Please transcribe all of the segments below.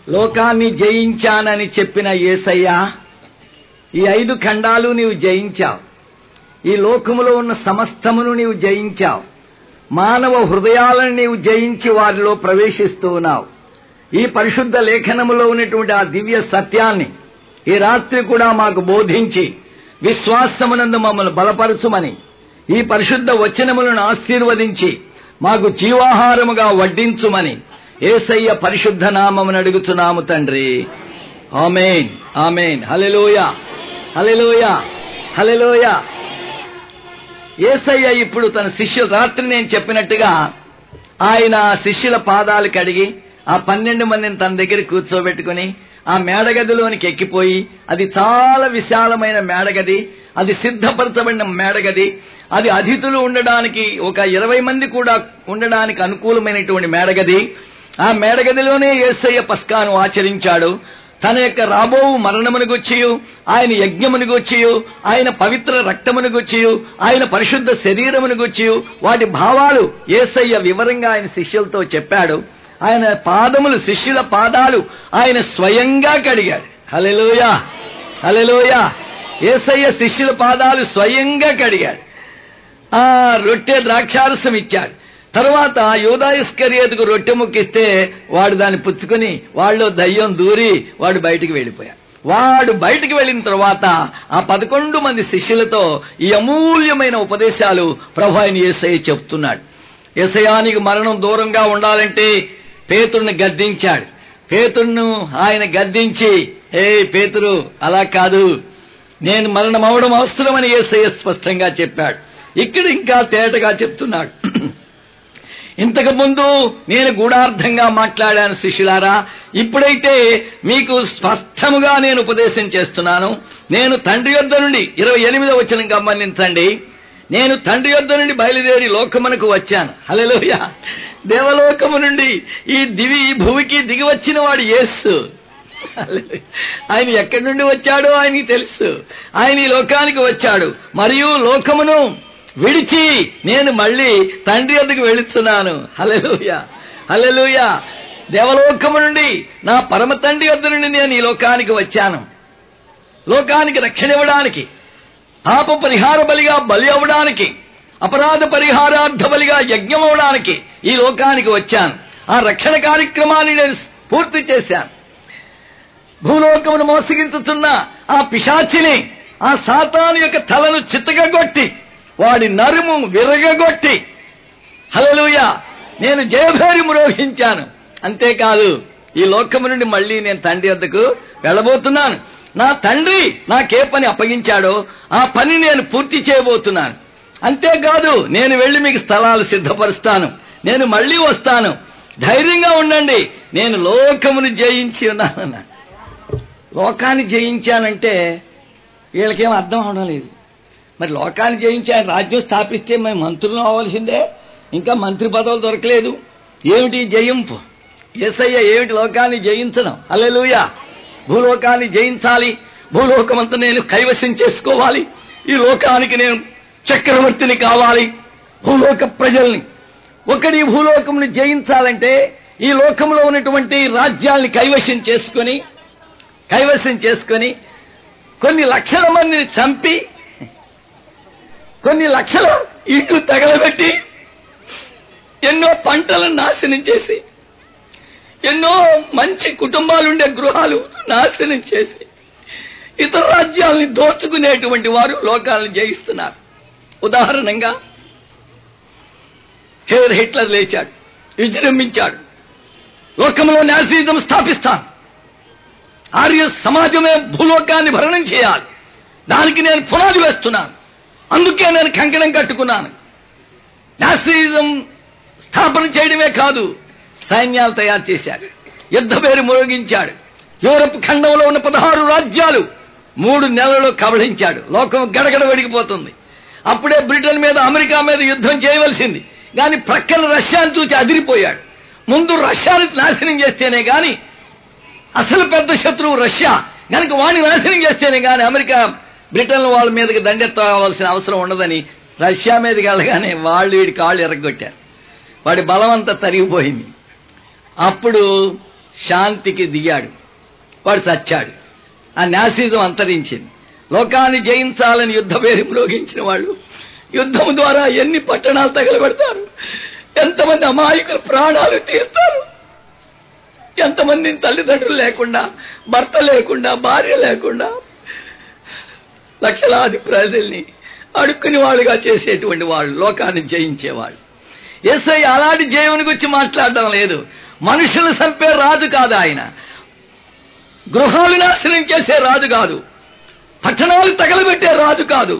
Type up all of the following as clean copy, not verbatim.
లోకాన్ని జయించానని చెప్పిన యేసయ్య, ఈ 5 ఖండాలు నీవు జయించావు. ఈ లోకములో ఉన్న సమస్తమును నీవు జయించావు. మానవ హృదయాలను నీవు జయించి వారిలో ప్రవేశిస్తూ ఉన్నావు. ఈ పరిశుద్ధ లేఖనములో ఉన్నటువంటి ఆ దివ్య సత్యాన్ని ఈ రాత్రి కూడా మాకు బోధించి విశ్వాసమునందు మమ్మల్ని బలపరచుమని, ఈ పరిశుద్ధ వచనములను ఆశీర్వదించి మాకు జీవాహారముగా వడ్డించుమని యేసయ్య పరిశుద్ధ నామమును అడుగుచున్నాము తండ్రి. ఆమేన్, ఆమేన్. హల్లెలూయా, హల్లెలూయా, హల్లెలూయా. యేసయ్య ఇప్పుడు తన శిష్యులు, రాత్రి నేను చెప్పినట్టుగా ఆయన శిష్యుల పాదాలు కడిగి ఆ 12 మందిని తన దగ్గర కూర్చోబెట్టుకుని ఆ మేడగదిలోనికి ఎక్కిపోయి, అది చాలా విశాలమైన మేడగది, అది సిద్ధపరచబడిన మేడగది, అది అతిథులు ఉండడానికి ఒక 20 మంది కూడా ఉండడానికి అనుకూలమైనటువంటి మేడగది. ఆ మేడగదిలోనే యేసయ్య పస్కాను ఆచరించాడు. తన యొక్క రాబోవు మరణమును గుచ్చియు, ఆయన యజ్ఞమును గుచ్చియు, ఆయన పవిత్ర రక్తమును గుచ్చియు, ఆయన పరిశుద్ధ శరీరమును గుచ్చియు వాటి భావాలు యేసయ్య వివరంగా ఆయన శిష్యులతో చెప్పాడు. ఆయన పాదములు, శిష్యుల పాదాలు ఆయన స్వయంగా కడిగాడు. హల్లెలూయా, హల్లెలూయా. యేసయ్య శిష్యుల పాదాలు స్వయంగా కడిగాడు. ఆ రొట్టె ద్రాక్షారసం ఇచ్చాడు. తరువాత యూదా ఇస్కరియోతుకు రొట్టె ముక్కిస్తే వాడు దాన్ని పుచ్చుకొని వాళ్ళలో దయ్యం దూరి వాడు బయటికి వెళ్ళిపోయాడు. వాడు బయటికి వెళ్ళిన తర్వాత ఆ 11 మంది శిష్యులతో ఈ అమూల్యమైన ఉపదేశాలు ప్రభు అయిన యేసయ్య చెప్తున్నాడు. యేసయ్యానికి మరణం దూరంగా ఉండాలంటే పేతురుని గద్దించాడు. పేతురును ఆయన గద్దించి, ఏ పేతురు, అలా కాదు, నేను మరణం అవడం అవసరమని యేసయ్య స్పష్టంగా చెప్పాడు. ఇక్కడ ఇంకా తేటగా చెప్తున్నాడు. ఇంతకు ముందు నేను గూఢార్థంగా మాట్లాడాను శిష్యులారా, ఇప్పుడైతే మీకు స్పష్టముగా నేను ఉపదేశం చేస్తున్నాను. నేను తండ్రి యొద్ద నుండి, 28వ వచనం గమనించండి, నేను తండ్రి యొద్ద నుండి బయలుదేరి లోకమునకు వచ్చాను. హల్లెలూయా. దేవలోకము నుండి ఈ భూమికి దిగి వచ్చిన వాడు యేసు. ఆయన ఎక్కడి నుండి వచ్చాడో ఆయనకి తెలుసు. ఆయన ఈ లోకానికి వచ్చాడు. మరియు లోకమును విడిచి నేను మళ్ళీ తండ్రి యొద్దకు వెళుతున్నాను. హల్లెలూయా, హల్లెలూయా. దేవలోకము నుండి, నా పరమ తండ్రి యొద్ద నుండి నేను ఈ లోకానికి వచ్చాను. లోకానికి రక్షణ ఇవ్వడానికి, పాప పరిహార బలిగా బలి అవ్వడానికి, అపరాధ పరిహారార్థ బలిగా యజ్ఞం అవ్వడానికి ఈ లోకానికి వచ్చాను. ఆ రక్షణ కార్యక్రమాన్ని నేను పూర్తి చేశాను. భూలోకమును మోసగించుతున్న ఆ పిశాచిని, ఆ సాతాను యొక్క తలను చిత్తగొట్టి వాడి నరుము విరగగొట్టి, హల్లెలూయా, నేను జయభేరి మ్రోహించాను. అంతేకాదు, ఈ లోకము నుండి మళ్ళీ నేను తండ్రి వద్దకు వెళ్ళబోతున్నాను. నా తండ్రి నాకే పని అప్పగించాడో ఆ పని నేను పూర్తి చేయబోతున్నాను. అంతేకాదు, నేను వెళ్లి మీకు స్థలాలు సిద్ధపరుస్తాను. నేను మళ్ళీ వస్తాను. ధైర్యంగా ఉండండి, నేను లోకమును జయించి ఉన్నానన్నా. లోకాన్ని జయించానంటే వీళ్ళకేం అర్థం అవడం లేదు. మరి లోకాన్ని జయించి ఆయన రాజ్యం స్థాపిస్తే మేము మంత్రులు అవ్వాల్సిందే, ఇంకా మంత్రి పదవులు దొరకలేదు. ఏమిటి జయింపు? యేసయ్య ఏమిటి లోకాన్ని జయించడం? హల్లెలూయా. భూలోకాన్ని జయించాలి, భూలోకమంతా నేను కైవశం చేసుకోవాలి, ఈ లోకానికి నేను చక్రవర్తిని కావాలి, భూలోక ప్రజల్ని. ఒకటి భూలోకమును జయించాలంటే ఈ లోకంలో ఉన్నటువంటి రాజ్యాల్ని కైవశం చేసుకొని కొన్ని లక్షల మందిని చంపి, కొన్ని లక్షల ఇళ్ళు తగలబెట్టి, ఎన్నో పంటలను నాశనం చేసి, ఎన్నో మంచి కుటుంబాలుండే గృహాలు నాశనం చేసి, ఇతర రాజ్యాలని దోచుకునేటువంటి వారు లోకాలను జయిస్తున్నారు. ఉదాహరణంగా హిట్లర్ లేచాడు, విజృంభించాడు, లోకంలో నాసిజం స్థాపిస్తాను, ఆర్య సమాజమే భూలోకాన్ని భరణం చేయాలి, దానికి నేను పునాది వేస్తున్నాను, అందుకే నేను కంకణం కట్టుకున్నాను. నాసిజం స్థాపన చేయడమే కాదు, సైన్యాలు తయారు చేశాడు, యుద్ధ పేరు మోగించాడు. యూరప్ ఖండంలో ఉన్న 16 రాజ్యాలు 3 నెలల్లో కబళించాడు. లోకం గడగడ వడికిపోతుంది. అప్పుడే బ్రిటన్ మీద, అమెరికా మీద యుద్ధం చేయవలసింది, కానీ ప్రక్కన రష్యాను చూసి అదిరిపోయాడు. ముందు రష్యాని నాశనం చేస్తేనే గాని, అసలు పెద్ద శత్రువు రష్యా కనుక వాడిని నాశనం చేస్తేనే గాని అమెరికా బ్రిటన్ వాళ్ళ మీదకి దండెత్తవలసిన అవసరం ఉండదని రష్యా మీదకి వెళ్ళగానే వాళ్ళు వీడి కాళ్ళు ఎరగొట్టారు. వాడి బలం అంతా తరిగిపోయింది. అప్పుడు శాంతికి దిగాడు, వాడు చచ్చాడు. ఆ నాసిజం అంతరించింది. లోకాన్ని జయించాలని యుద్ధ పేరు మ్రోగించిన వాళ్ళు యుద్ధం ద్వారా ఎన్ని పట్టణాలు తగలబెడతారు, ఎంతమంది అమాయకుల ప్రాణాలు తీస్తారు, ఎంతమందిని తల్లిదండ్రులు లేకుండా, భర్త లేకుండా, భార్య లేకుండా లక్షలాది ప్రజల్ని అడుక్కుని వాళ్ళుగా చేసేటువంటి వాళ్ళు, లోకాన్ని జయించేవాళ్ళు. యేసయ్య అలాంటి జయముని గురించి మాట్లాడడం లేదు. మనుషులు చంపే రాజు కాదు ఆయన, గృహాలు నాశనం చేసే రాజు కాదు, పట్టణాలు తగలబెట్టే రాజు కాదు,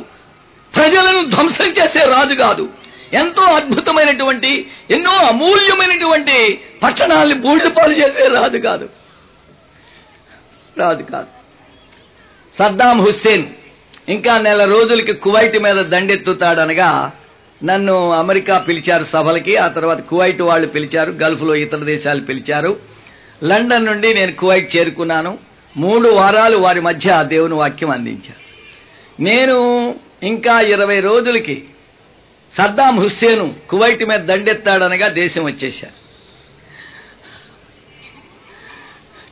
ప్రజలను ధ్వంసం చేసే రాజు కాదు, ఎంతో అద్భుతమైనటువంటి ఎన్నో అమూల్యమైనటువంటి పట్టణాలను బూడిదపాలు చేసే రాజు కాదు. సద్దాం హుస్సేన్ ఇంకా నెల రోజులకి కువైట్ మీద దండెత్తుతాడనగా నన్ను అమెరికా పిలిచారు సభలకి. ఆ తర్వాత కువైట్ వాళ్ళు పిలిచారు, గల్ఫ్లో ఇతర దేశాలు పిలిచారు. లండన్ నుండి నేను కువైట్ చేరుకున్నాను. 3 వారాలు వారి మధ్య దేవుని వాక్యం అందించారు. నేను ఇంకా 20 రోజులకి సద్దాం హుస్సేను కువైట్ మీద దండెత్తాడనగా దేశం వచ్చేశారు.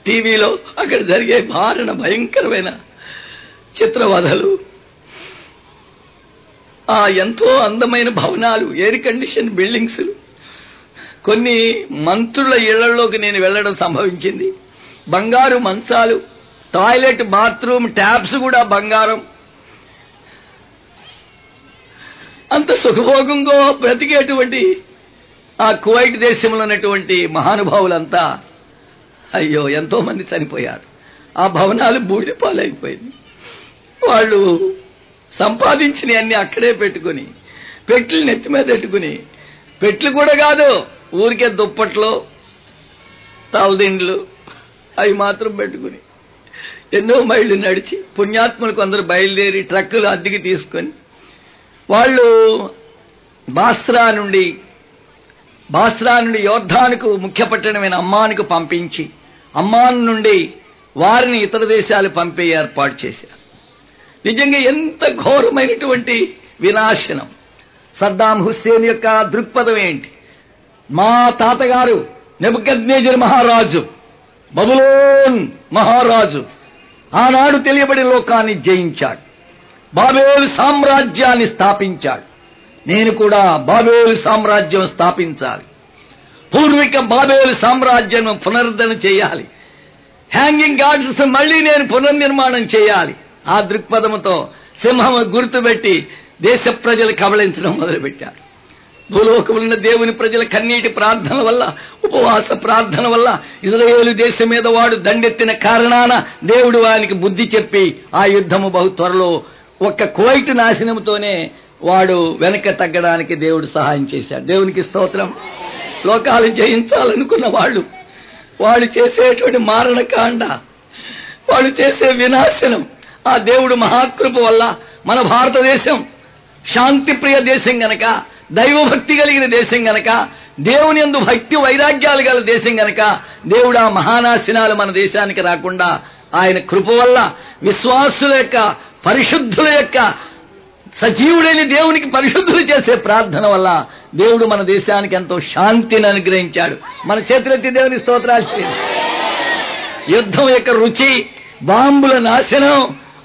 టీవీలో అక్కడ జరిగే మారణ భయంకరమైన చిత్రవధలు, ఆ ఎంతో అందమైన భవనాలు, ఎయిర్ కండిషన్ బిల్డింగ్స్, కొన్ని మంత్రుల ఇళ్లలోకి నేను వెళ్లడం సంభవించింది. బంగారు మంచాలు, టాయిలెట్, బాత్రూమ్ ట్యాప్స్ కూడా బంగారం. అంత సుఖభోగంగా బ్రతికేటువంటి ఆ కువైట్ దేశంలో ఉన్నటువంటి మహానుభావులంతా అయ్యో ఎంతో మంది చనిపోయారు. ఆ భవనాలు బూడిద పాలైపోయింది. వాళ్ళు సంపాదించిన అన్ని అక్కడే పెట్టుకుని, పెట్లు నెత్తి మీద పెట్టుకుని, పెట్లు కూడా కాదు ఊరికే దుప్పట్లో తలదిండ్లు అవి మాత్రం పెట్టుకుని ఎన్నో మైళ్ళు నడిచి, పుణ్యాత్ములు కొందరు బయలుదేరి ట్రక్కులు అద్దెకి తీసుకొని వాళ్ళు బాస్రా నుండి యోర్ధానుకు ముఖ్య పట్టణమైన అమ్మానుకు పంపించి, అమ్మాన్ నుండి వారిని ఇతర దేశాలు పంపే ఏర్పాటు చేశారు. నిజంగా ఎంత ఘోరమైనటువంటి వినాశనం! సద్దాం హుస్సేన్ యొక్క దృక్పథం ఏంటి? మా తాతగారు నెబుకద్నెజర్ మహారాజు, బబులోన్ మహారాజు ఆనాడు తెలియబడి లోకాన్ని జయించాడు, బాబేలు సామ్రాజ్యాన్ని స్థాపించాడు. నేను కూడా బాబేలు సామ్రాజ్యం స్థాపించాలి, పూర్విక బాబేలు సామ్రాజ్యం పునరుద్ధరణ చేయాలి, హ్యాంగింగ్ గాడ్స్ మళ్లీ నేను పునర్నిర్మాణం చేయాలి. ఆ దృక్పథంతో సింహం గుర్తుపెట్టి దేశ ప్రజలు కబళించడం మొదలుపెట్టారు. భూలోకములున్న దేవుని ప్రజల కన్నీటి ప్రార్థన వల్ల, ఉపవాస ప్రార్థన వల్ల ఇజ్రాయేలు దేశం మీద వాడు దండెత్తిన కారణాన దేవుడు వానికి బుద్ధి చెప్పి ఆ యుద్ధము బహు త్వరలో ఒక్క కువైట్ నాశనంతోనే వాడు వెనక తగ్గడానికి దేవుడు సహాయం చేశాడు. దేవునికి స్తోత్రం. లోకాలు జయించాలనుకున్న వాళ్ళు చేసేటువంటి మారణకాండ, వాళ్ళు చేసే వినాశనం, ఆ దేవుడు మహాకృప వల్ల మన భారతదేశం శాంతిప్రియ దేశం గనక, దైవభక్తి కలిగిన దేశం గనక, దేవుని యందు భక్తి వైరాగ్యాలు గల దేశం గనక దేవుడు ఆ మహానాశనాలు మన దేశానికి రాకుండా ఆయన కృప వల్ల, విశ్వాసుల యొక్క పరిశుద్ధుల యొక్క సజీవుడైన దేవునికి పరిశుద్ధులు చేసే ప్రార్థన వల్ల దేవుడు మన దేశానికి ఎంతో శాంతిని అనుగ్రహించాడు. మన చేతులెత్తి దేవుని స్తోత్రాలు. యుద్ధం యొక్క రుచి, బాంబుల నాశనం,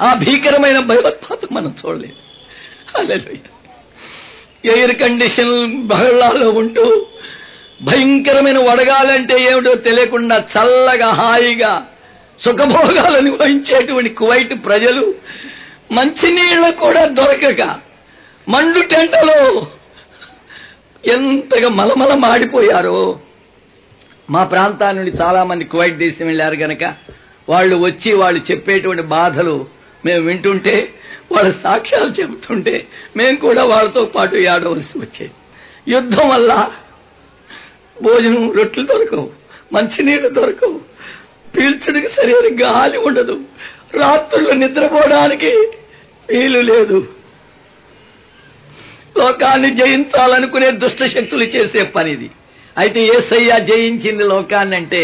ఆ భీకరమైన భయోత్పాతం మనం చూడలేదు. హల్లెలూయా. ఎయిర్ కండిషన్ బహళాల్లో ఉంటూ భయంకరమైన వడగాలంటే ఏమిటో తెలియకుండా చల్లగా హాయిగా సుఖభోగాలు అనుభవించేటువంటి కువైట్ ప్రజలు మంచినీళ్లు కూడా దొరకక మండు టెంటలో ఎంతగా మలమల మాడిపోయారో. మా ప్రాంతాల నుండి చాలా మంది కువైట్ దేశం వెళ్ళారు గనక వాళ్ళు వచ్చి వాళ్ళు చెప్పేటువంటి బాధలు మేము వింటుంటే, వాళ్ళ సాక్ష్యాలు చెబుతుంటే మేము కూడా వాళ్ళతో పాటు ఏడవలసి వచ్చేది. యుద్ధం వల్ల భోజనం, రొట్టెలు దొరకవు, మంచినీళ్లు దొరకవు, పీల్చడానికి సరైన గాలి ఉండదు, రాత్రులు నిద్రపోవడానికి వీలు లేదు. లోకాన్ని జయించాలనుకునే దుష్ట శక్తులు చేసే పనిది. అయితే యేసయ్య జయించింది లోకాన్ని అంటే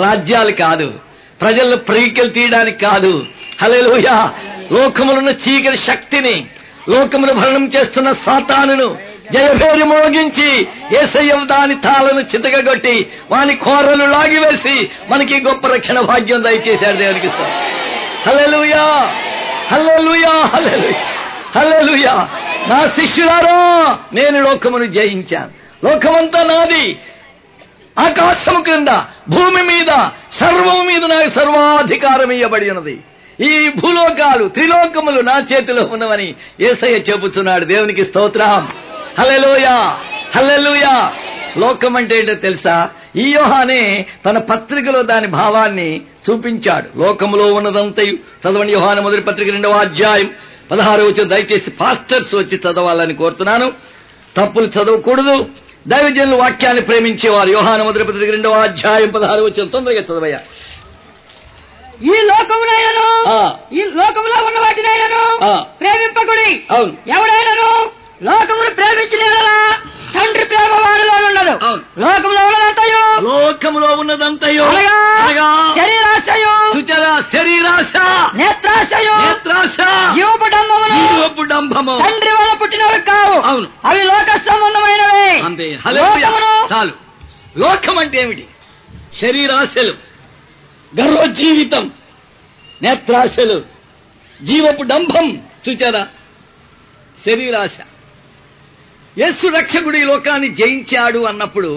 రాజ్యాలు కాదు, ప్రజలను ప్రీకలు తీయడానికి కాదు. హల్లెలూయా. లోకములున్న చీకటి శక్తిని, లోకమును భరణం చేస్తున్న సాతానును జయభేరి మోగించి యేసయ్య దాని తాళను చితకగొట్టి వాని కోరలు లాగివేసి మనకి గొప్ప రక్షణ భాగ్యం దయచేశాడు. దేవునికి హల్లెలూయా, హల్లెలూయా, హల్లెలూయా, హల్లెలూయా. నా శిష్యులారా, నేను లోకమును జయించాను. లోకమంతా నాది. ఆకాశము క్రింద భూమి మీద సర్వము మీద నాకు సర్వాధికారం ఇవ్వబడి ఉన్నది. ఈ భూలోకాలు త్రిలోకములు నా చేతిలో ఉన్నవని యేసయ్య చెబుతున్నాడు. దేవునికి స్తోత్రం. హల్లెలూయా, హల్లెలూయా. లోకం అంటే ఏంటో తెలుసా? ఈ యోహానే తన పత్రికలో దాని భావాన్ని చూపించాడు. లోకములో ఉన్నదంతయు చదవండి. యోహాను మొదటి పత్రిక 2వ అధ్యాయం 16వ వచనం. దయచేసి పాస్టర్స్ వచ్చి చదవాలని కోరుతున్నాను. తప్పులు చదవకూడదు. దైవజనులు వాక్యాన్ని ప్రేమించేవారు. యోహాను మొదటి పత్రిక 2వ అధ్యాయం 16వ వచనం. తొందరగా చదవయ్యా. ఈ లోకమునైనను ఈ లోకములో ఉన్న వాటినైనను ప్రేమింపకుడి. అవును, ఎవడైనను లోకమును ప్రేమించలేదా తండ్రి ప్రేమ వారిలో ఉండదు. లోకములో ఉన్నదంతయో శరీరాశయు, శరీరాశ, నేత్రాశయు, జీవపు డంబము తండ్రి వల్ల పుట్టినవి కావు. అవును, అవి లోక సంబంధమైనవే. అంతే. చాలు. లోకం అంటే ఏమిటి? శరీరాశలు, గర్వజీవితం, నేత్రాశలు, జీవపు డంభం. చూచారా? శరీరాశ. యేసు రక్షకుడు ఈ లోకాన్ని జయించాడు అన్నప్పుడు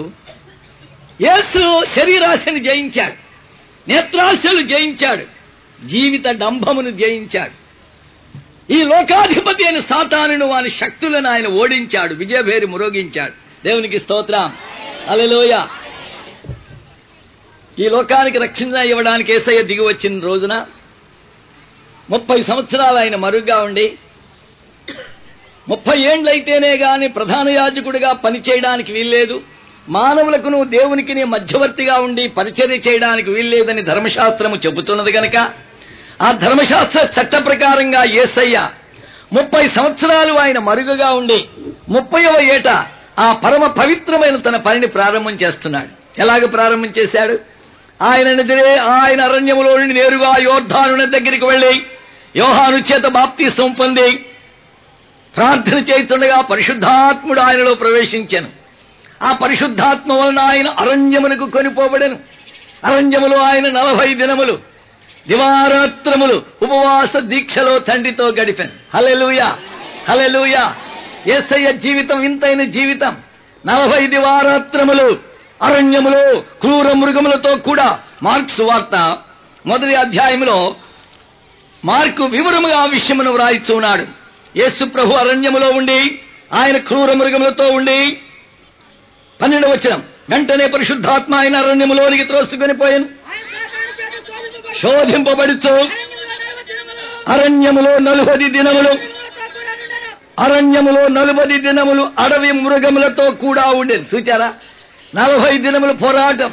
యేసు శరీరాశను జయించాడు, నేత్రాశలు జయించాడు, జీవిత డంభమును జయించాడు. ఈ లోకాధిపతి అయిన సాతానును వాని శక్తులను ఆయన ఓడించాడు, విజయభేరి మురోగించాడు. దేవునికి స్తోత్రం. హల్లెలూయా. ఈ లోకానికి రక్షణ ఇవ్వడానికి యేసయ్య దిగి వచ్చిన రోజున 30 సంవత్సరాలు ఆయన మరుగ్గా ఉండి 30 ఏండ్లయితేనే గాని ప్రధాన యాజకుడిగా పనిచేయడానికి వీల్లేదు, మానవులకును దేవునికి మధ్యవర్తిగా ఉండి పరిచర్య చేయడానికి వీల్లేదని ధర్మశాస్త్రము చెబుతున్నది గనక ఆ ధర్మశాస్త్ర చట్ట ప్రకారంగా యేసయ్య 30 సంవత్సరాలు ఆయన మరుగుగా ఉండి 30వ ఏట ఆ పరమ పవిత్రమైన తన పనిని ప్రారంభం చేస్తున్నాడు. ఎలాగ ప్రారంభం చేశాడు? ఆయన అరణ్యములో నుండి నేరుగా యోర్దాను దగ్గరికి వెళ్లి యోహాను చేత బాప్తిసం పొంది ప్రార్థన చేస్తుండగా పరిశుద్ధాత్ముడు ఆయనలో ప్రవేశించెను. ఆ పరిశుద్ధాత్మ వలన ఆయన అరణ్యమునకు కొనిపోబడెను. అరణ్యములో ఆయన 40 దినములు దివారాత్రములు ఉపవాస దీక్షలో తండ్రితో గడిపాను. హల్లెలూయా, హల్లెలూయా. యేసయ్య జీవితం వింతైన జీవితం. 40 దివారాత్రములు అరణ్యములో క్రూర మృగములతో కూడా. మార్క్స్ వార్త 1వ అధ్యాయంలో మార్కు వివరముగా ఆ విషయమును వ్రాయిస్తున్నాడు. యేసు ప్రభు అరణ్యములో ఉండి ఆయన క్రూర మృగములతో ఉండి 12వ వచనం. వెంటనే పరిశుద్ధాత్మ ఆయన అరణ్యములోనికి త్రోసుకొని పోయాను. శోధింపబడుచు అరణ్యములో 40 దినములు అడవి మృగములతో కూడా ఉండేది. చూచారా? 40 దినములు పోరాటం.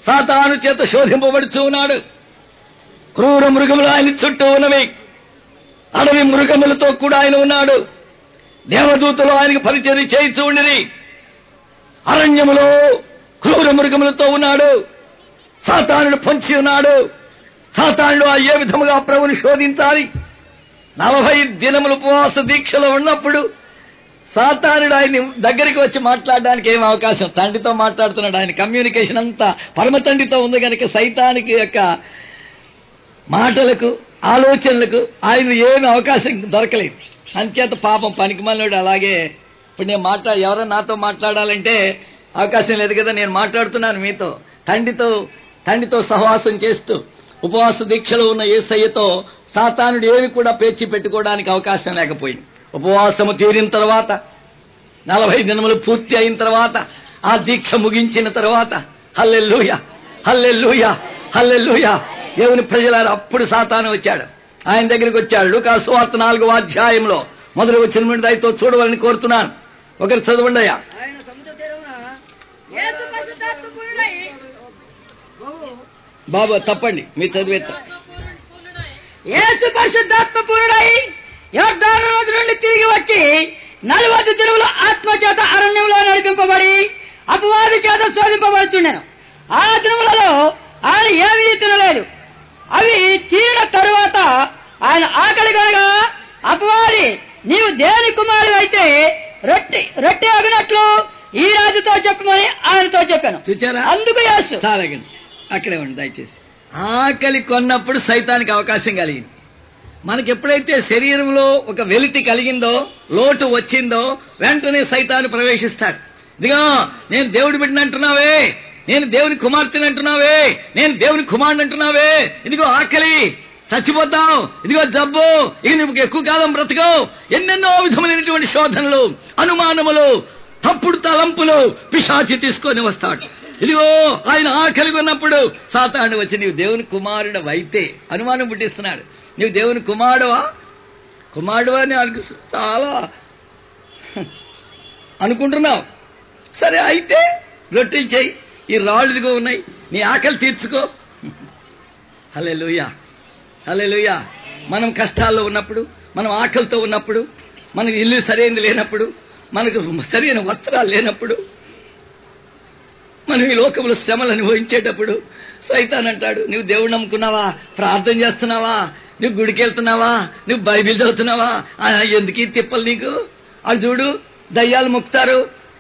సాతాను చేత శోధింపబడుచు ఉన్నాడు. క్రూర మృగములు ఆయన చుట్టూ ఉన్నవి. అడవి మృగములతో కూడా ఆయన ఉన్నాడు. దేవదూతలు ఆయనకు పరిచర్య చేయిస్తూ ఉండిరి. అరణ్యములో క్రూర మృగములతో ఉన్నాడు. సాతానుడు పొంచి ఉన్నాడు. సాతానుడు ఏ విధముగా ప్రభుని శోధించాలి? 40 దినములు ఉపవాస దీక్షలో ఉన్నప్పుడు సాతానుడు ఆయన దగ్గరికి వచ్చి మాట్లాడడానికి ఏం అవకాశం? తండ్రితో మాట్లాడుతున్నాడు. ఆయన కమ్యూనికేషన్ అంతా పరమ తండ్రితో ఉంది కనుక సైతానికి యొక్క మాటలకు ఆలోచనలకు ఆయన ఏమి అవకాశం దొరకలేదు. అంచేత పాపం పనికిమాలినోడు అలాగే. ఇప్పుడు నేను ఎవరైనా నాతో మాట్లాడాలంటే అవకాశం లేదు కదా, నేను మాట్లాడుతున్నాను మీతో. తండ్రితో సహవాసం చేస్తూ ఉపవాస దీక్షలో ఉన్న యేసయ్యతో సాతానుడు ఏమి కూడా పేర్చి పెట్టుకోవడానికి అవకాశం లేకపోయింది. ఉపవాసము తీరిన తర్వాత 40 దినములు పూర్తి అయిన తర్వాత ఆ దీక్ష ముగించిన తర్వాత హల్లెలూయా, హల్లెలూయా, హల్లెలూయా. దేవుని ప్రజలారా, అప్పుడు సాతాను వచ్చాడు. ఆయన దగ్గరికి వచ్చాడు. లూకాసు వార్త 4వ అధ్యాయంలో 1వ వచనం నుండి దయతో చూడవాలని కోరుతున్నాను. ఒకరు చదవండి అయ్యా. బాబా తప్పండి, మీరు చదివేస్తారు. యేసు పరిశుద్ధాత్మ పూర్ణుడై యోర్దాను నది నుండి తిరిగి వచ్చి 40 దినములు ఆత్మ చేత అరణ్యంలో నడిపింపబడి అపవాది చేత శోధింపబడుచుండెను. ఆ దినములలో ఆయన ఏమీ తినలేదు. అవి తీరిన తరువాత ఆయన ఆకలి కలగా అపవాది, నీవు దేవుని కుమారుడు అయితే రొట్టె అగినట్లు ఈ రాజుతో చెప్పమని ఆయనతో చెప్పాను. చూచారా? అందుకు యేసు చాలగండి, అక్కడే ఉండి దయచేసి. ఆకలి కొన్నప్పుడు సైతానికి అవకాశం కలిగింది. మనకి ఎప్పుడైతే శరీరంలో ఒక వెలితి కలిగిందో, లోటు వచ్చిందో, వెంటనే సైతాను ప్రవేశిస్తాడు. ఇదిగో నేను దేవుడి బిడ్డని అంటున్నావే, నేను దేవుని కుమార్తెని అంటున్నావే, నేను దేవుని కుమారుని అంటున్నావే, ఇదిగో ఆకలి, చచ్చిపోతావు, ఇదిగో జబ్బు, ఇక నువ్వు ఎక్కువ కాలం బ్రతకవు, ఎన్నెన్నో విధములైనటువంటి శోధనలు, అనుమానములు, తప్పుడు తలంపులు పిశాచి తీసుకొని వస్తాడు. ఇదిగో ఆయన ఆకలి కొన్నప్పుడు సాతాను వచ్చి నీవు దేవుని కుమారుడు అయితే అనుమానం పుట్టిస్తున్నాడు. నీవు దేవుని కుమారుడువా అని చాలా అనుకుంటున్నావు. సరే అయితే రొట్టెలు చేయి, ఈ రాళ్ళు ఇదిగో ఉన్నాయి, నీ ఆకలి తీర్చుకో. హల్లెలూయా, హల్లెలూయా. మనం కష్టాల్లో ఉన్నప్పుడు, మనం ఆకలితో ఉన్నప్పుడు, మనకు ఇల్లు సరైనది లేనప్పుడు, మనకు సరైన వస్త్రాలు లేనప్పుడు, మనం ఈ లోకంలో శ్రమలు అనుభవించేటప్పుడు సైతాన్ అంటాడు, నువ్వు దేవుడు నమ్ముకున్నావా, ప్రార్థన చేస్తున్నావా, నువ్వు గుడికి వెళ్తున్నావా, నువ్వు బైబిల్ చదువుతున్నావా, ఎందుకు ఈ తిప్పలు నీకు? అది చూడు, దయ్యాలు మొక్కుతారు,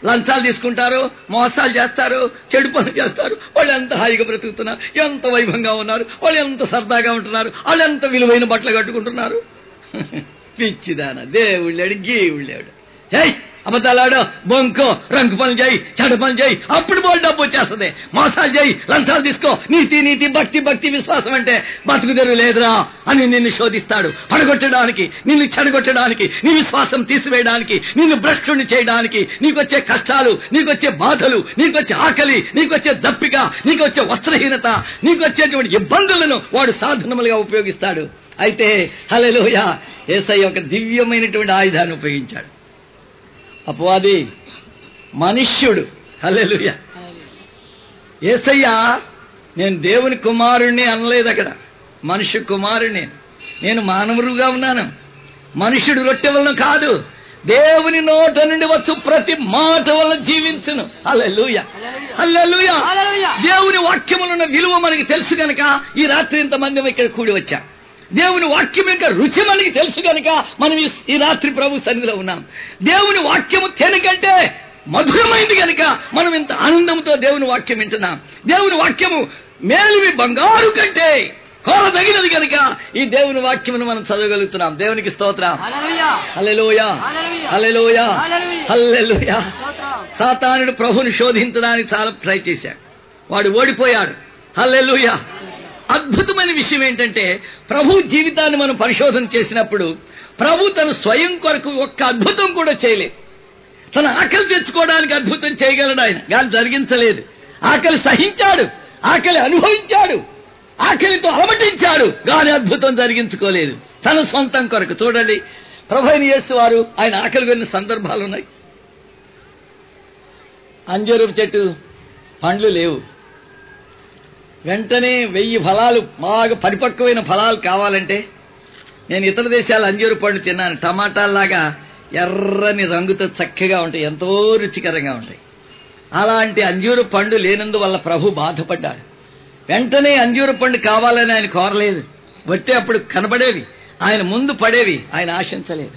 లంచాలు తీసుకుంటారు, మోసాలు చేస్తారు, చెడు పనులు చేస్తారు, వాళ్ళు ఎంత హాయిగా బ్రతుకుతున్నారు, ఎంత వైభవంగా ఉన్నారు, వాళ్ళు ఎంత సరదాగా ఉంటున్నారు, వాళ్ళు ఎంత విలువైన బట్టలు కట్టుకుంటున్నారు. పిచ్చిదాన, దేవుడు లేడు, గీవుడు లేడు. అబద్ధాలాడో, బొంకో, రంగు పనులు చేయి, చెడు పనులు చేయి, అప్పుడు బోల్ డబ్బు వచ్చేస్తుంది. మోసాలు చేయి, లంచాలు తీసుకో, నీతి భక్తి విశ్వాసం అంటే బతుకు తెరువు లేదురా అని నిన్ను శోధిస్తాడు. పడగొట్టడానికి, నిన్ను చెడగొట్టడానికి, నీ విశ్వాసం తీసివేయడానికి, నిన్ను భ్రష్టుని చేయడానికి, నీకొచ్చే కష్టాలు, నీకొచ్చే బాధలు, నీకొచ్చే ఆకలి, నీకొచ్చే దప్పిక, నీకొచ్చే వస్త్రహీనత, నీకొచ్చేటువంటి ఇబ్బందులను వాడు సాధనములుగా ఉపయోగిస్తాడు. అయితే హల్లెలూయా, యేసయ్య ఒక దివ్యమైనటువంటి ఆయుధాన్ని ఉపయోగించాడు. అపవాది మనుష్యుడు. హల్లెలూయా. యేసయ్య నేను దేవుని కుమారుణ్ణి అనలేదు, అక్కడ మనుష్య కుమారుణ్ణి. నేను మానవుడుగా ఉన్నాను, మనుష్యుడు రొట్టె వలన కాదు, దేవుని నోట నుండి వచ్చు ప్రతి మాట వలన జీవించును. హల్లెలూయా, హల్లెలూయా. దేవుని వాక్యములున్న విలువ మనకి తెలుసు కనుక ఈ రాత్రి ఇంతమంది ఇక్కడ కూడి వచ్చాం. దేవుని వాక్యం యొక్క రుచి మనకి తెలుసు కనుక మనం ఈ రాత్రి ప్రభు సన్నిధిలో ఉన్నాం. దేవుని వాక్యము తేనెకంటే మధురమైంది కనుక మనం ఇంత ఆనందంతో దేవుని వాక్యం వింటున్నాం. దేవుని వాక్యము మేలివి బంగారు కంటే కోరదగినది కనుక ఈ దేవుని వాక్యమును మనం చదవగలుగుతున్నాం. దేవునికి స్తోత్రం. హల్లెలూయా, హల్లెలూయా, హల్లెలూయా. సాతానుడు ప్రభుని శోధించడానికి చాలా ట్రై చేశాడు, వాడు ఓడిపోయాడు. హల్లెలూయా. అద్భుతమైన విషయం ఏంటంటే ప్రభు జీవితాన్ని మనం పరిశోధన చేసినప్పుడు ప్రభు తన స్వయం కొరకు ఒక్క అద్భుతం కూడా చేయలేదు. తన ఆకలి తెచ్చుకోవడానికి అద్భుతం చేయగలడు ఆయన, కానీ జరిగించలేదు. ఆకలి సహించాడు, ఆకలి అనుభవించాడు, ఆకలితో అలమటించాడు, కానీ అద్భుతం జరిగించుకోలేదు తన సొంతం కొరకు. చూడండి, ప్రభువైన యేసు వారు ఆయన ఆకలి కొన్న సందర్భాలు ఉన్నాయి. అంజూరపు చెట్టు పండ్లు లేవు, వెంటనే 1000 ఫలాలు, బాగా పరిపక్వమైన ఫలాలు కావాలంటే, నేను ఇతర దేశాల అంజూరు పండు తిన్నాను, టమాటాల్లాగా ఎర్రని రంగుతో చక్కగా ఉంటాయి, ఎంతో రుచికరంగా ఉంటాయి. అలాంటి అంజూరు పండు లేనందువల్ల ప్రభు బాధపడ్డాడు. వెంటనే అంజూరు పండు కావాలని ఆయన కోరలేదు, బట్టే అప్పుడు కనబడేవి, ఆయన ముందు పడేవి, ఆయన ఆశించలేదు.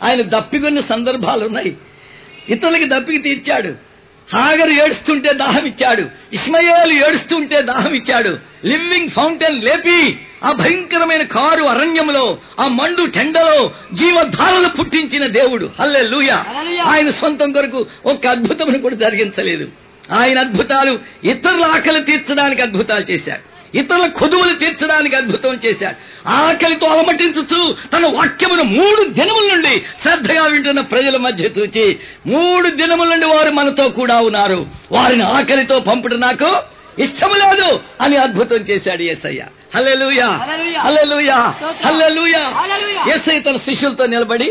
ఆయన దప్పికొన్న సందర్భాలున్నాయి, ఇతరులకి దప్పికి తీర్చాడు. హాగరు ఏడుస్తుంటే దాహం ఇచ్చాడు, ఇష్మాయేలు ఏడుస్తుంటే దాహం ఇచ్చాడు. లివింగ్ ఫౌంటైన్ లేపి ఆ భయంకరమైన కారు అరణ్యములో, ఆ మండు టెండలో జీవధారలు పుట్టించిన దేవుడు. హల్లెలూయా. ఆయన సొంతం కొరకు ఒక అద్భుతమును కూడా జరిగించలేదు. ఆయన అద్భుతాలు ఇతరుల ఆకలి తీర్చడానికి అద్భుతాలు చేశాడు, ఇతరుల కొదువులు తీర్చడానికి అద్భుతం చేశాడు. ఆకలితో అలమటించుచు తన వాక్యమును 3 దినముల నుండి శ్రద్ధగా వింటున్న ప్రజల మధ్య చూచి 3 దినముల నుండి వారు మనతో కూడా ఉన్నారు, వారిని ఆకలితో పంపుట నాకు ఇష్టము లేదు అని అద్భుతం చేశాడు యేసయ్య. హల్లెలూయా, హల్లెలూయా, హల్లెలూయా. యేసయ్య తన శిష్యులతో నిలబడి,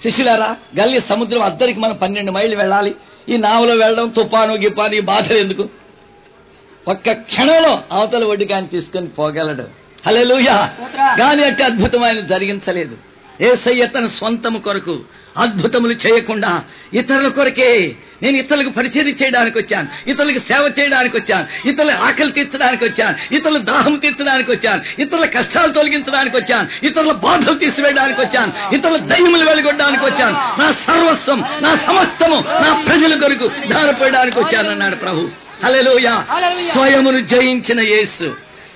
శిష్యులారా, గల్లి సముద్రం అద్దరికి మనం 12 మైళ్ళు వెళ్ళాలి, ఈ నావలో వెళ్ళడం తుపాను గిపాను ఈ బాధలు ఎందుకు, ఒక్క క్షణంలో అవతల ఒడ్డుకాన్ని తీసుకొని పోగలడు. హల్లెలూయా. గాని అట్టి అద్భుతం ఆయన జరిగించలేదు. యేసయ్య తన స్వంతము కొరకు అద్భుతములు చేయకుండా ఇతరుల కొరకే, నేను ఇతరులకు పరిచయం చేయడానికి వచ్చాను, ఇతరులకు సేవ చేయడానికి వచ్చాను, ఇతరుల ఆకలి తీర్చడానికి వచ్చాను, ఇతరుల దాహం తీర్చడానికి వచ్చాను, ఇతరుల కష్టాలు తొలగించడానికి వచ్చాను, ఇతరుల బాధలు తీసివేయడానికి వచ్చాను, ఇతరుల దయ్యములు వెలుగొట్టడానికి వచ్చాను, నా సర్వస్వం, నా సమస్తము నా ప్రజల కొరకు ధారపోయడానికి వచ్చానన్నాడు ప్రభు. హల్లెలూయా. స్వయమును జయించిన యేసు,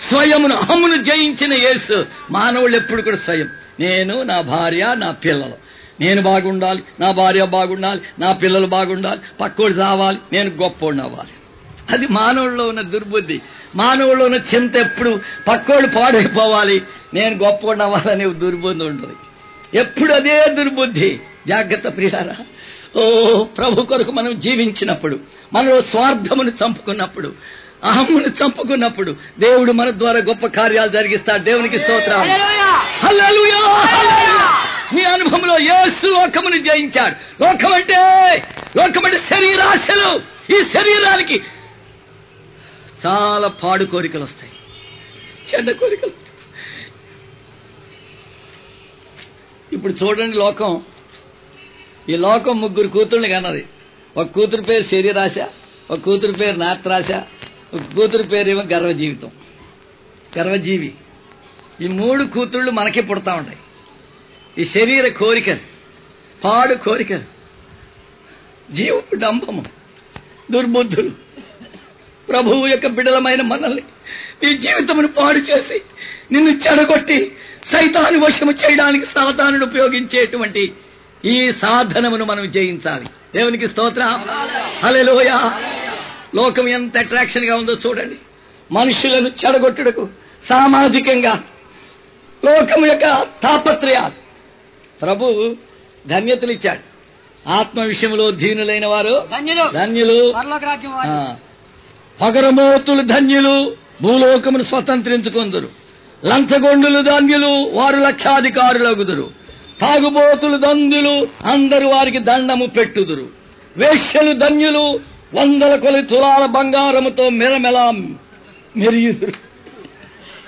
స్వయమును అహమును జయించిన యేసు. మానవులు ఎప్పుడు కూడా స్వయం, నేను, నా భార్య, నా పిల్లలు, నేను బాగుండాలి, నా భార్య బాగుండాలి, నా పిల్లలు బాగుండాలి, పక్కోడు రావాలి, నేను గొప్పోడిని అవ్వాలి. అది మానవుల్లో ఉన్న దుర్బుద్ధి. మానవుల్లో ఉన్న చింత ఎప్పుడు పక్కోడు పాడైపోవాలి, నేను గొప్పోడిని అవ్వాలనే దుర్బుద్ధి ఉంటుంది. ఎప్పుడు అదే దుర్బుద్ధి. జాగ్రత్త ప్రియారా. ఓ ప్రభు కొరకు మనం జీవించినప్పుడు, మనలో స్వార్థమును చంపుకున్నప్పుడు, అహమ్మును చంపుకున్నప్పుడు దేవుడు మన ద్వారా గొప్ప కార్యాలు జరిగిస్తాడు. దేవునికి స్తోత్రం. హల్లెలూయా. నీ అనుభవంలో యేసు లోకమును జయించాడు. లోకం అంటే శరీరాశలు. ఈ శరీరానికి చాలా పాడు కోరికలు వస్తాయి, చెడ్డ కోరికలు. ఇప్పుడు చూడండి, ఈ లోకం ముగ్గురు కూతుర్ని కన్నది. ఒక కూతురు పేరు శరీరాశ, ఒక కూతురు పేరు నేత్రాశ, ఒక కూతురు పేరేమో గర్వజీవి. ఈ మూడు కూతుళ్ళు మనకే పుడతా ఉంటాయి. ఈ శరీర కోరికలు, పాడు కోరికలు, జీవపు డంబము, దుర్బుద్ధులు ప్రభువు యొక్క బిడలమైన మనల్ని నీ జీవితమును పాడు చేసి నిన్ను చెడగొట్టి సైతాను వశము చేయడానికి సాతానును ఉపయోగించేటువంటి ఈ సాధనమును మనం జయించాలి. దేవునికి స్తోత్రం. హల్లెలూయా. లోకం ఎంత అట్రాక్షన్ గా ఉందో చూడండి. మనుషులను చెడగొట్టుటకు సామాజికంగా లోకం యొక్క తాపత్రయాలు. ప్రభు ధన్యతలు ఇచ్చాడు. ఆత్మ విషయంలో దీనులైన వారు ధన్యులు, పగరమోతులు ధన్యులు, భూలోకమును స్వతంత్రించుకొందురు. లంచగొండులు ధన్యులు, వారు లక్షాధికారులగుదురు. తాగుబోతులు ధన్యులు, అందరూ వారికి దండము పెట్టుదురు. వేశ్యలు ధన్యులు, 100 కొలది తులాల బంగారముతో మెరమెలా మెరియుదురు.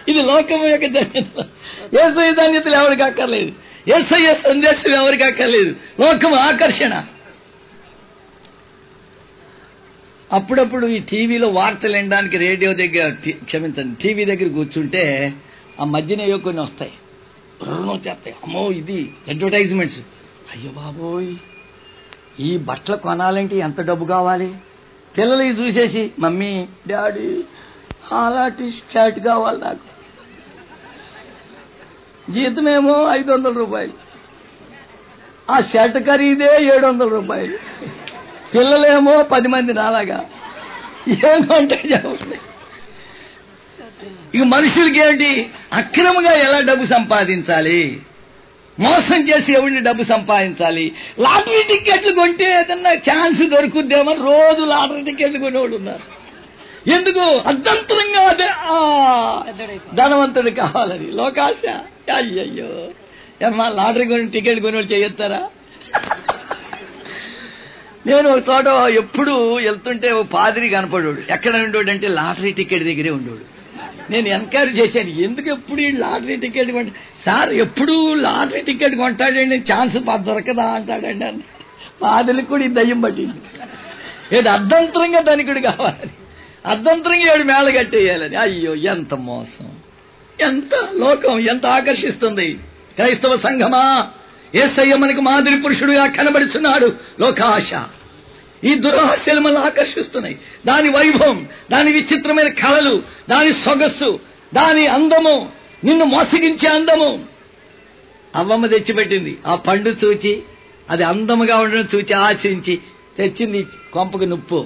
ఇది లోకము యొక్క ధన్యత. యేసయ్య ధన్యతలు ఎవరికి అక్కర్లేదు, యేసయ్య సందేశం ఎవరికి అక్కర్లేదు. లోకము ఆకర్షణ. అప్పుడప్పుడు ఈ టీవీలో వార్తలు వినడానికి రేడియో దగ్గర, టీవీ దగ్గర కూర్చుంటే ఆ మధ్యన కొన్ని వస్తాయి, చేస్తాయి. అమ్మో, ఇది అడ్వర్టైజ్మెంట్స్. అయ్యో బాబోయ్, ఈ బట్టలు కొనాలంటే ఎంత డబ్బు కావాలి. పిల్లలు ఇది చూసేసి, మమ్మీ డాడీ అలాంటి షర్ట్ కావాలి నాకు. జీతమేమో 500 రూపాయలు, ఆ షర్ట్ ఖరీదే 700 రూపాయలు. పిల్లలేమో 10 మంది నాలాగా. ఏం కొంటాయి చెప్పండి. ఇక మనుషులకి ఏంటి, అక్రమంగా ఎలా డబ్బు సంపాదించాలి, మోసం చేసి ఎవరిని డబ్బు సంపాదించాలి. లాటరీ టికెట్లు కొంటే ఏదన్నా ఛాన్స్ దొరుకుద్దేమని రోజు లాటరీ టికెట్లు కొనేవాళ్ళు ఉన్నారు. ఎందుకు? అర్ధంతరంగా అదే ధనవంతుడు కావాలని లోకాశ. అయ్యయ్యో, ఏమన్నా లాటరీ కొని టికెట్ కొనేవాళ్ళు చేయొస్తారా? నేను ఒక చోట ఎప్పుడు వెళ్తుంటే ఓ పాదిరి కనపడోడు. ఎక్కడ ఉండేవాడు అంటే లాటరీ టికెట్ దగ్గరే ఉండేవాడు. నేను ఎంక్వైరీ చేశాను, ఎందుకు ఎప్పుడు ఈ లాటరీ టికెట్ కొంటా సార్, ఎప్పుడు లాటరీ టికెట్ కొంటాడండి, ఛాన్స్ దొరకదా అంటాడండి. అని పాదిరికి కూడా ఈ దయ్యం పట్టింది. ఏది అర్ధంతరంగా ధనికుడు కావాలని, అర్ధంతరంగా ఏడు మేళ కట్టేయాలని. అయ్యో, ఎంత మోసం, ఎంత లోకం ఎంత ఆకర్షిస్తుంది. క్రైస్తవ సంఘమా, యేసయ్య మనకు మాదిరి పురుషుడుగా కనబడుతున్నాడు. లోకాశ, ఈ దురాశలు మనల్ని ఆకర్షిస్తున్నాయి. దాని వైభవం, దాని విచిత్రమైన కళలు, దాని సొగస్సు, దాని అందము, నిన్ను మోసగించే అందము. అవ్వమ్మ తెచ్చిపెట్టింది ఆ పండు చూచి, అది అందముగా ఉండడం చూచి ఆశించి తెచ్చింది కొంపకు నుప్పు.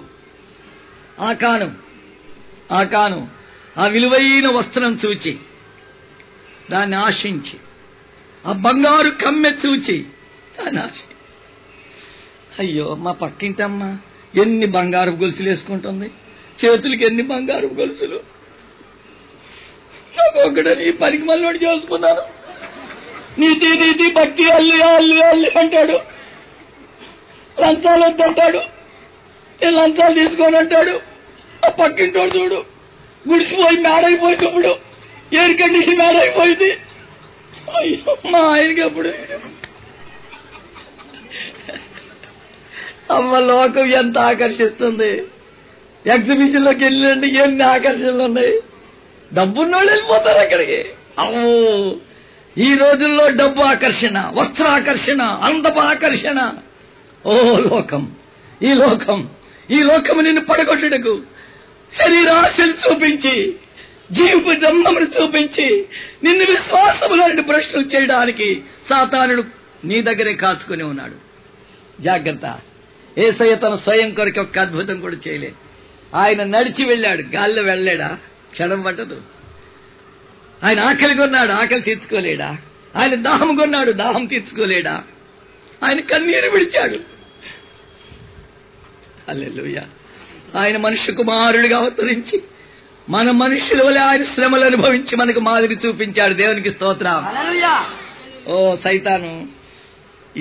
ఆ కాను ఆ విలువైన వస్త్రం చూచి దాన్ని ఆశించి, ఆ బంగారు కమ్మె చూచి దాన్ని ఆశించి, అయ్యో మా పక్కింటమ్మ ఎన్ని బంగారు గొలుసులు వేసుకుంటుంది, చేతులకి ఎన్ని బంగారు గొలుసులు, నాకు ఒకడని పనికి మళ్ళీ చేసుకున్నాను. నీతి నీతి భక్తి అల్లి అల్లి అల్లి అంటాడు, లంచాలు వద్దంటాడు, నేను లంచాలు తీసుకొని అంటాడు. ఆ పక్కింటోడు చూడు, గుడిసిపోయి మేడైపోయింది, ఇప్పుడు ఎయిర్ కండిషన్ మేడైపోయింది. మా ఆయనకి అప్పుడు అమ్మ లోకం ఎంత ఆకర్షిస్తుంది. ఎగ్జిబిషన్ లోకి వెళ్ళినండి ఎన్ని ఆకర్షణలు ఉన్నాయి. డబ్బున్నోళ్ళు వెళ్ళిపోతారు అక్కడికి. అమ్మో, ఈ రోజుల్లో డబ్బు ఆకర్షణ, వస్త్ర ఆకర్షణ, అందపు ఆకర్షణ. ఓ లోకం, ఈ లోకము నిన్ను పడగొట్టుటకు శరీరాశలు చూపించి, జీవిత జన్మమును చూపించి, నిన్ను విశ్వాసములను ప్రశ్నలు చేయడానికి సాతానుడు నీ దగ్గరే కాచుకుని ఉన్నాడు. జాగ్రత్త. యేసయ్య తన స్వయం కొరకు ఒక్క అద్భుతం కూడా చేయలేదు. ఆయన నడిచి వెళ్ళాడు, గాల్లో వెళ్ళలేడా? క్షణం పట్టదు. ఆయన ఆకలి కొన్నాడు, ఆకలి తీర్చుకోలేడా? ఆయన దాహం కొన్నాడు, దాహం తీర్చుకోలేడా? ఆయన కన్నీరు విడిచాడు. హల్లెలూయా. ఆయన మనుష్య కుమారుడిగా అవతరించి మన మనుషుల వలె ఆయన శ్రమలు అనుభవించి మనకు మాదిరి చూపించాడు. దేవునికి స్తోత్రం. ఓ సైతాను,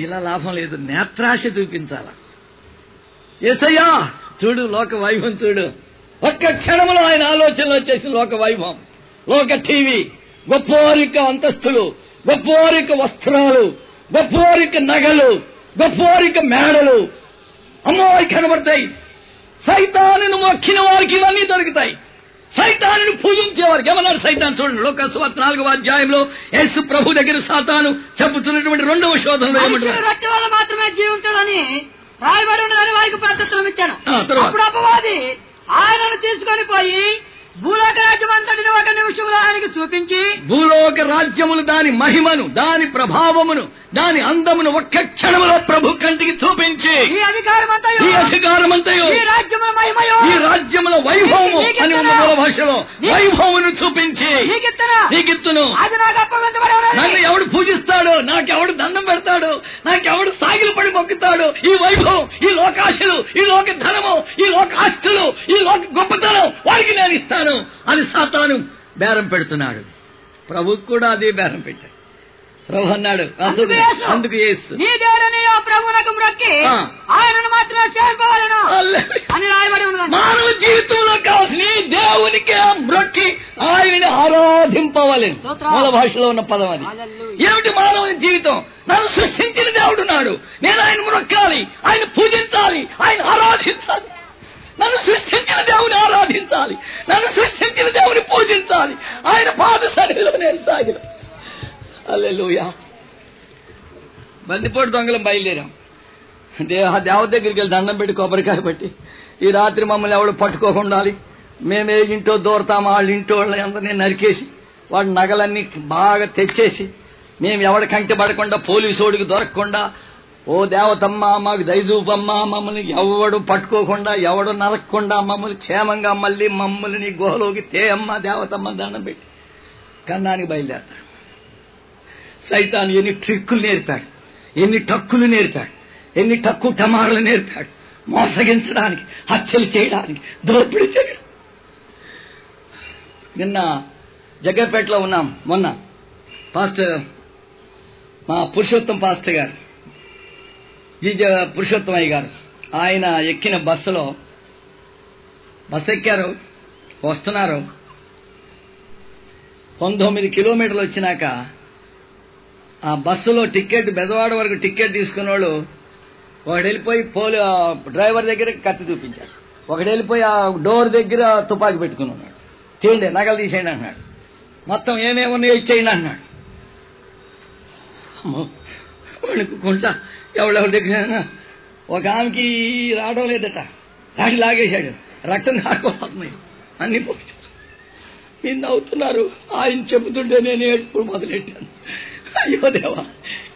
ఇలా లాభం లేదు, నేత్రాశ చూపించాల. యేసయ్యా చూడు, లోక వైభవం చూడు. ఒక్క క్షణంలో ఆయన ఆలోచనలు వచ్చేసి లోక వైభవం, లోక టీవీ, గొప్పోరిక అంతస్తులు, గొప్పోరిక వస్త్రాలు, గొప్పోరిక నగలు, గొప్పోరిక మేడలు అమ్మవారికి కనబడతాయి. సైతానును మొక్కిన వారికి ఇవన్నీ దొరుకుతాయి. సైతానుని పూజించే వారికి ఏమన్నారు సైతాన్? చూడండి, లోక సువార్త 4వ అధ్యాయంలో యేసు ప్రభు దగ్గర సాతాను చెబుతున్నటువంటి 2వ శోధనలో ఏమంటారు? రొట్టె వల్ల మాత్రమే జీవించాలని రాయబడి ఉన్నదని వారికి ప్రత్యక్షం ఇచ్చాను. అప్పుడు అపవాది ఆయనను తీసుకొని పోయి భూలోక రాజ్యం అంతటిని ఒక నిమిషంలో ఆయనకి చూపించి, భూలోక రాజ్యములు దాని మహిమను, దాని ప్రభావమును, దాని అందమును ఒక్క క్షణములో ప్రభు కంటికి చూపించి, ఈ అధికారమంతయు, ఈ రాజ్యముల మహిమయు, ఈ రాజ్యముల వైభవము అని ఉన్న మూల భాషలో వైభవమును చూపించి నీకిత్తును. అది నాకు అప్పగించబడి ఉన్నది. నన్ను ఎవడు పూజిస్తాడో, నాకెవడు దండం పెడతాడో, నాకెవడు సాగిలు పడి మొక్కుతాడో, ఈ వైభవం, ఈ లోకాశలు, ఈ లోక ధనము, ఈ లోక ఆస్తులు, ఈ లోక గొప్పతనం వారికి నేను ఇస్తాను అని సాతాను బేరం పెడుతున్నాడు. ప్రభుకు కూడా అదే బేరం పెట్టాడు. ప్రభు అన్నాడు, అందుకు యేసు నీ దేవుడని ప్రభువునకు మ్రొక్కి ఆయనను మాత్రమే సేవింపవలెను అని రాయబడి ఉన్నది. మానవ జీవితంలో కావాల్సిన దేవునికి మ్రొక్కి ఆయనని ఆరాధింపవలెను. మూల భాషలో ఉన్న పదం అది. ఏమిటి మానవుని జీవితం? నన్ను సృష్టించిన దేవుడున్నాడు, నేను ఆయన మ్రొక్కాలి, ఆయన పూజించాలి, ఆయన ఆరాధించాలి. నన్ను సృష్టించిన దేవుని ఆరాధించాలి, నన్ను సృష్టించిన దేవుని పూజించాలి. ఆయన పాద సన్నిధిలో నేను సాగిన. హల్లెలూయా. బందిపోటు దొంగలం బయలుదేరాం. దేవత దగ్గరికి వెళ్ళి దండం పెట్టి కొబ్బరికాయ పట్టి, ఈ రాత్రి మమ్మల్ని ఎవడు పట్టుకోకుండా మేమే ఇంట్లో దూరతామా, వాళ్ళ ఇంట్లో వాళ్ళని అందరినీ నరికేసి వాడి నగలన్నీ బాగా తెచ్చేసి మేము ఎవడి కంటి పడకుండా, పోలీసోడికి దొరకకుండా, ఓ దేవతమ్మ మాకు దయచూపమ్మ, మమ్మల్ని ఎవడు పట్టుకోకుండా, ఎవడు నరకకుండా మమ్మల్ని క్షేమంగా మళ్ళీ మమ్మల్ని నీ గుహలోకి తేయమ్మ దేవతమ్మ దండం పెట్టి కన్నానికి బయలుదేరతాడు. సైతాను ఎన్ని ట్రిక్కులు నేర్పాడు, ఎన్ని టక్కులు నేర్పాడు, ఎన్ని టక్కు టమారులు నేర్పాడు. మోసగించడానికి, హత్యలు చేయడానికి, దోపిడీ చేయడం. నిన్న జగ్గపేటలో ఉన్నాం. మొన్న పాస్టర్, మా పురుషోత్తం పాస్టర్ గారు, పురుషోత్తమయ్య గారు, ఆయన ఎక్కిన బస్సు ఎక్కారు, వస్తున్నారు. 19 కిలోమీటర్లు వచ్చినాక ఆ బస్సులో టికెట్, బెజవాడ వరకు టికెట్ తీసుకున్న వాళ్ళు ఒకడు వెళ్ళిపోయి డ్రైవర్ దగ్గర కత్తి చూపించాడు, ఒకడు వెళ్ళిపోయి ఆ డోర్ దగ్గర తుపాకీ పెట్టుకుని ఉన్నాడు. తీయండి, నగలు తీసేయండి అన్నాడు. మొత్తం ఏమేమి ఉన్నాయో ఇచ్చేయండి అన్నాడు. వణుకుంటా ఎవడెవరి దగ్గర ఒక ఆమెకి రావడం లేదట, రాడి లాగేశాడు, రక్తం కారిపోతున్నాయి, అన్ని పోయి నిన్న అవుతున్నారు. ఆయన చెబుతుంటే నేను ఏడుపుడు మొదలెట్టాను. అయ్యో దేవా,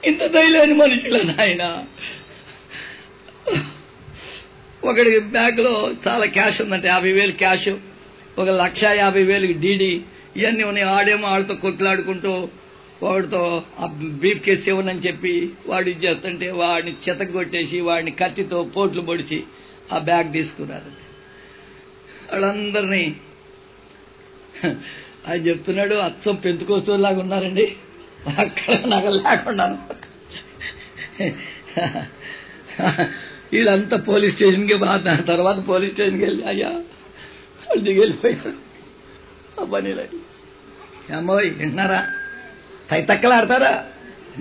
ఇంత దయలేని మనుషులను ఆయన. ఒకడి బ్యాగ్ లో చాలా క్యాష్ ఉందంటే, 50,000 క్యాష్, 1,50,000 డీడీ, ఇవన్నీ ఉన్నాయి. ఆడేమో వాళ్ళతో కొట్లాడుకుంటూ వాడితో ఆ బీఫ్ కేసు ఇవ్వనని చెప్పి వాడు ఇచ్చేస్తుంటే వాడిని చెతగొట్టేసి వాడిని కత్తితో పోట్లు పొడిచి ఆ బ్యాగ్ తీసుకున్నారు. వాళ్ళందరినీ ఆయన చెప్తున్నాడు, అచ్చం పెంతుకోస్తులాగా ఉన్నారండి, అక్కడ నగలు లేకుండా. వీళ్ళంతా పోలీస్ స్టేషన్కి తర్వాత పోలీస్ స్టేషన్కి వెళ్ళి అయ్యా వాళ్ళు దిగెళ్ళిపోయారు. ఆ పనిలో అమ్మోయ్ వింటున్నారా? తక్కలాడతారా?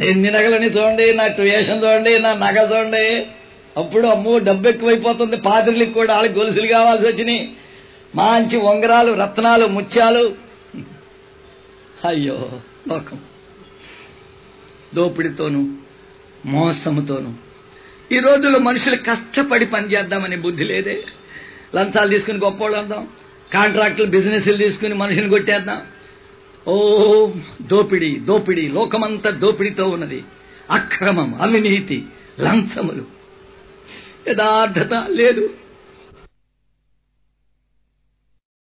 ఎన్ని నగలని చూడండి, నా వేషం చూడండి, నా నగ చూడండి. అప్పుడు అమ్మో డబ్బు ఎక్కువైపోతుంది, పాత్రలకు కూడా వాళ్ళకి గొలుసులు కావాల్సి వచ్చినాయి, మంచి ఉంగరాలు, రత్నాలు, ముత్యాలు. అయ్యో లోకం దోపిడితోనూ మోసముతోనూ. ఈ రోజుల్లో మనుషులు కష్టపడి పనిచేద్దామనే బుద్ధి లేదే. లంచాలు తీసుకుని గొప్పోళ్ళు అందాం, కాంట్రాక్టులు, బిజినెస్లు తీసుకుని మనుషుని కొట్టేద్దాం. ఓ దోపిడి దోపిడి, లోకమంతా దోపిడితో ఉన్నది. అక్రమం, అవినీతి, లంచములు, యథార్థత లేదు.